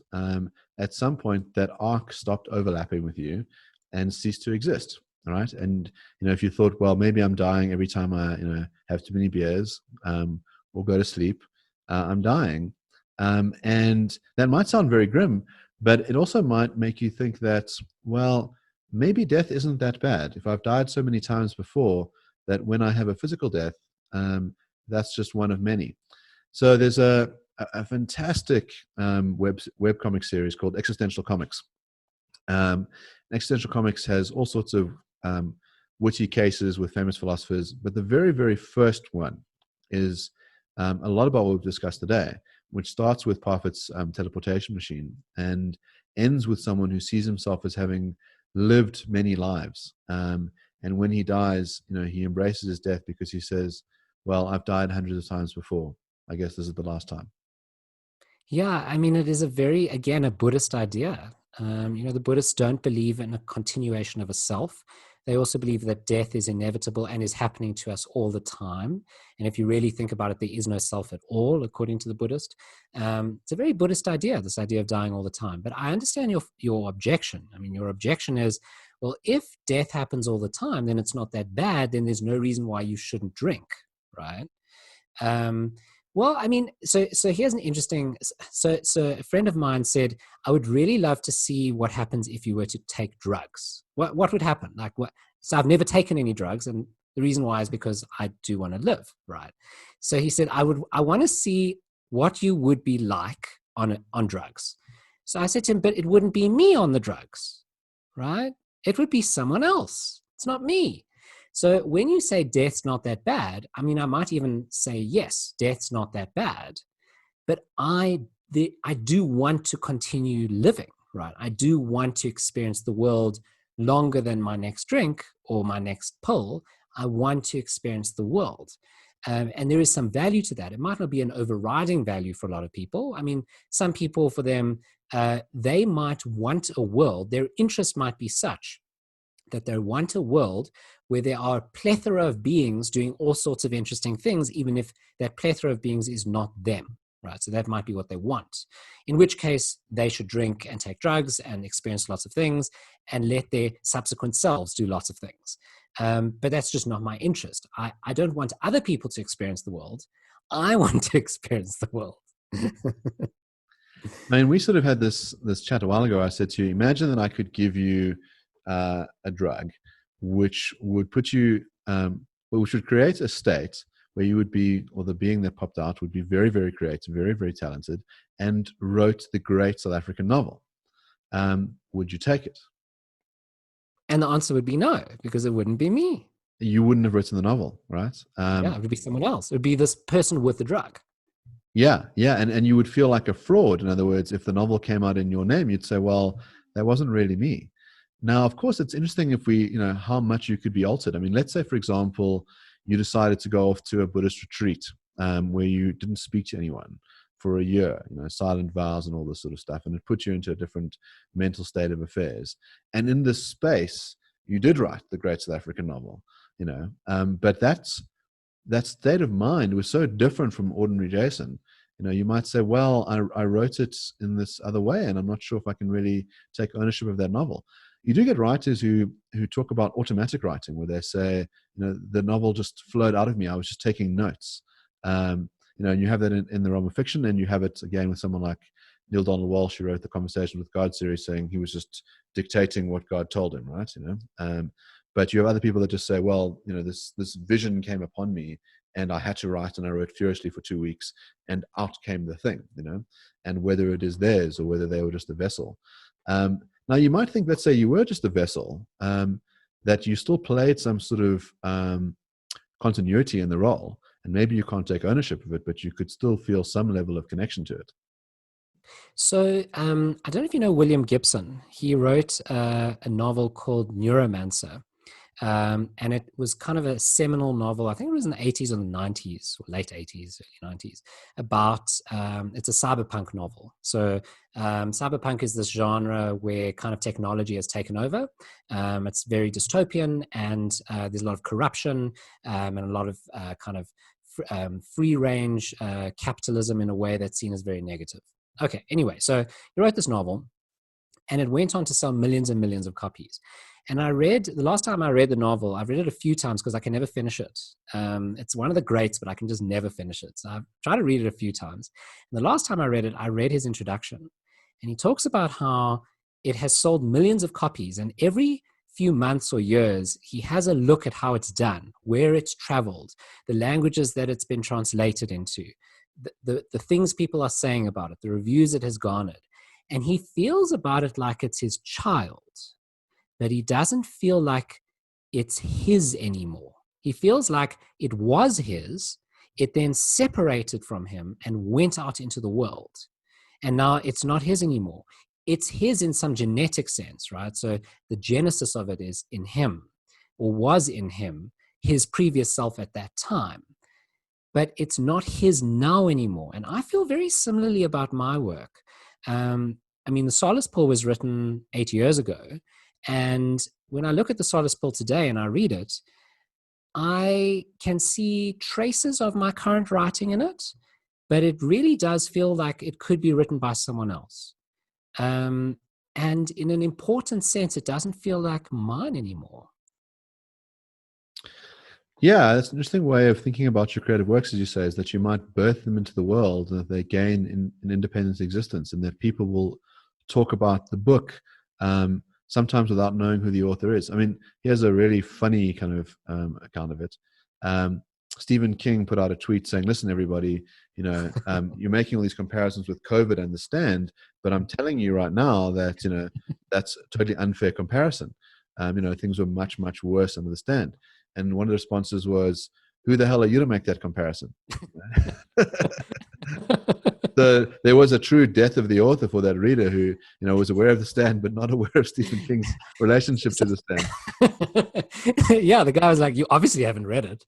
At some point, that arc stopped overlapping with you and ceased to exist, right? And, if you thought, well, maybe I'm dying every time I, have too many beers or go to sleep, I'm dying. And that might sound very grim, but it also might make you think that, well, maybe death isn't that bad. If I've died so many times before, that when I have a physical death, that's just one of many. So there's a fantastic webcomic series called Existential Comics. Existential Comics has all sorts of witty cases with famous philosophers, but the very, very first one is a lot about what we've discussed today, which starts with Parfit's teleportation machine and ends with someone who sees himself as having lived many lives. And when he dies, he embraces his death because he says, well, I've died hundreds of times before. I guess this is the last time.
Yeah, I mean, it is again, a Buddhist idea. The Buddhists don't believe in a continuation of a self. They also believe that death is inevitable and is happening to us all the time. And if you really think about it, there is no self at all, according to the Buddhist. It's a very Buddhist idea, this idea of dying all the time. But I understand your objection. I mean, your objection is, well, if death happens all the time, then it's not that bad. Then there's no reason why you shouldn't drink, right? Well, I mean, so here's an interesting. So a friend of mine said, I would really love to see what happens if you were to take drugs. What would happen? Like what? So I've never taken any drugs, and the reason why is because I do want to live, right? So he said, I want to see what you would be like on drugs. So I said to him, but it wouldn't be me on the drugs, right? It would be someone else. It's not me. So when you say death's not that bad, I mean, I might even say, yes, death's not that bad, but I do want to continue living, right? I do want to experience the world longer than my next drink or my next pill. I want to experience the world. And there is some value to that. It might not be an overriding value for a lot of people. I mean, some people, for them, they might want a world, their interest might be such that they want a world where there are a plethora of beings doing all sorts of interesting things, even if that plethora of beings is not them, right? So that might be what they want, in which case they should drink and take drugs and experience lots of things and let their subsequent selves do lots of things. But that's just not my interest. I don't want other people to experience the world. I want to experience the world.
I mean, we sort of had this chat a while ago. I said to you, imagine that I could give you a drug which would put you, which would create a state where you would be, or the being that popped out would be very, very creative, very, very talented, and wrote the great South African novel. Would you take it?
And the answer would be no, because it wouldn't be me.
You wouldn't have written the novel, right?
Yeah, it would be someone else. It would be this person with the drug.
Yeah, and you would feel like a fraud. In other words, if the novel came out in your name, you'd say, well, that wasn't really me. Now, of course, it's interesting if how much you could be altered. I mean, let's say, for example, you decided to go off to a Buddhist retreat where you didn't speak to anyone for a year, silent vows and all this sort of stuff, and it put you into a different mental state of affairs. And in this space, you did write the great South African novel, but that state of mind was so different from ordinary Jason. You might say, well, I wrote it in this other way, and I'm not sure if I can really take ownership of that novel. You do get writers who talk about automatic writing, where they say, the novel just flowed out of me. I was just taking notes. And you have that in the realm of fiction, and you have it again with someone like Neil Donald Walsh, who wrote the Conversation with God series, saying he was just dictating what God told him, right? But you have other people that just say, well, this vision came upon me and I had to write, and I wrote furiously for 2 weeks, and out came the thing, and whether it is theirs or whether they were just a vessel. Now, you might think, let's say you were just a vessel, that you still played some sort of continuity in the role, and maybe you can't take ownership of it, but you could still feel some level of connection to it.
So I don't know if you know William Gibson. He wrote a novel called Neuromancer. And it was kind of a seminal novel. I think it was in the 80s or the 90s, or late 80s, early 90s, about, it's a cyberpunk novel. So cyberpunk is this genre where kind of technology has taken over. It's very dystopian, and there's a lot of corruption, and a lot of kind of free range capitalism in a way that's seen as very negative. Okay, anyway, so he wrote this novel, and it went on to sell millions and millions of copies. And the last time I read the novel, I've read it a few times because I can never finish it. It's one of the greats, but I can just never finish it. So I've tried to read it a few times. And the last time I read it, I read his introduction. And he talks about how it has sold millions of copies. And every few months or years, he has a look at how it's done, where it's traveled, the languages that it's been translated into, the things people are saying about it, the reviews it has garnered. And he feels about it like it's his child, but he doesn't feel like it's his anymore. He feels like it was his, it then separated from him and went out into the world. And now it's not his anymore. It's his in some genetic sense, right? So the genesis of it is in him, or was in him, his previous self at that time. But it's not his now anymore. And I feel very similarly about my work. I mean, the Solace Pill was written 8 years ago. And when I look at the Solace Pill today and I read it, I can see traces of my current writing in it, but it really does feel like it could be written by someone else. And in an important sense, it doesn't feel like mine anymore.
Yeah, that's an interesting way of thinking about your creative works, as you say, is that you might birth them into the world and that they gain an independent existence, and that people will talk about the book sometimes without knowing who the author is. I mean, here's a really funny kind of account of it. Stephen King put out a tweet saying, listen, everybody, you're making all these comparisons with COVID and The Stand, but I'm telling you right now that, that's a totally unfair comparison. Things were much, much worse under The Stand. And one of the responses was, who the hell are you to make that comparison? So there was a true death of the author for that reader who, was aware of The Stand, but not aware of Stephen King's relationship to The Stand.
Yeah, the guy was like, you obviously haven't read it.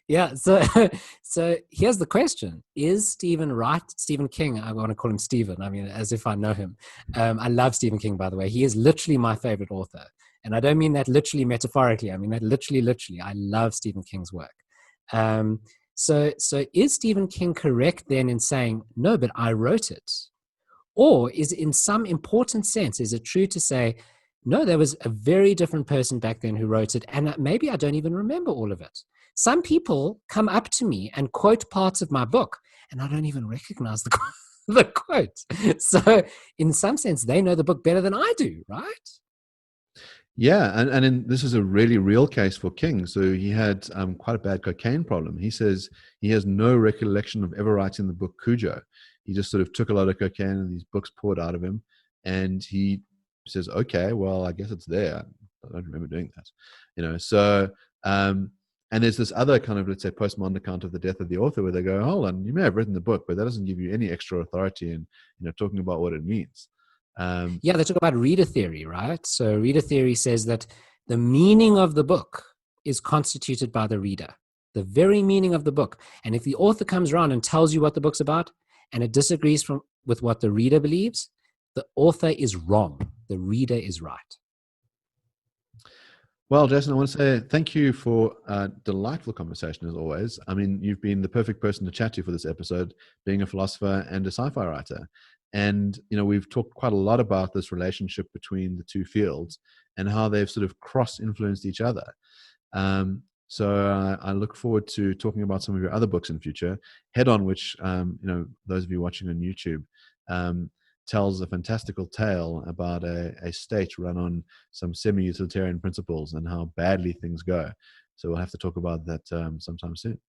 Yeah, so here's the question. Is Stephen King, I want to call him Stephen, I mean, as if I know him. I love Stephen King, by the way. He is literally my favorite author. And I don't mean that literally metaphorically. I mean that literally. I love Stephen King's work. So is Stephen King correct then in saying, no, but I wrote it? Or is in some important sense, is it true to say, no, there was a very different person back then who wrote it, and maybe I don't even remember all of it? Some people come up to me and quote parts of my book, and I don't even recognize the quote. So in some sense, they know the book better than I do, right?
Yeah, and this is a really real case for King. So he had quite a bad cocaine problem. He says he has no recollection of ever writing the book Cujo. He just sort of took a lot of cocaine and these books poured out of him. And he says, okay, well, I guess it's there. I don't remember doing that. So, and there's this other kind of, let's say, postmodern account of the death of the author where they go, hold on, you may have written the book, but that doesn't give you any extra authority in, talking about what it means.
Yeah, they talk about reader theory, right? So reader theory says that the meaning of the book is constituted by the reader, the very meaning of the book. And if the author comes around and tells you what the book's about and it disagrees with what the reader believes, the author is wrong. The reader is right.
Well, Jason, I want to say thank you for a delightful conversation as always. I mean, you've been the perfect person to chat to for this episode, being a philosopher and a sci-fi writer. And, we've talked quite a lot about this relationship between the two fields and how they've sort of cross-influenced each other. So I look forward to talking about some of your other books in future. Head On, which, those of you watching on YouTube, tells a fantastical tale about a state run on some semi-utilitarian principles and how badly things go. So we'll have to talk about that sometime soon.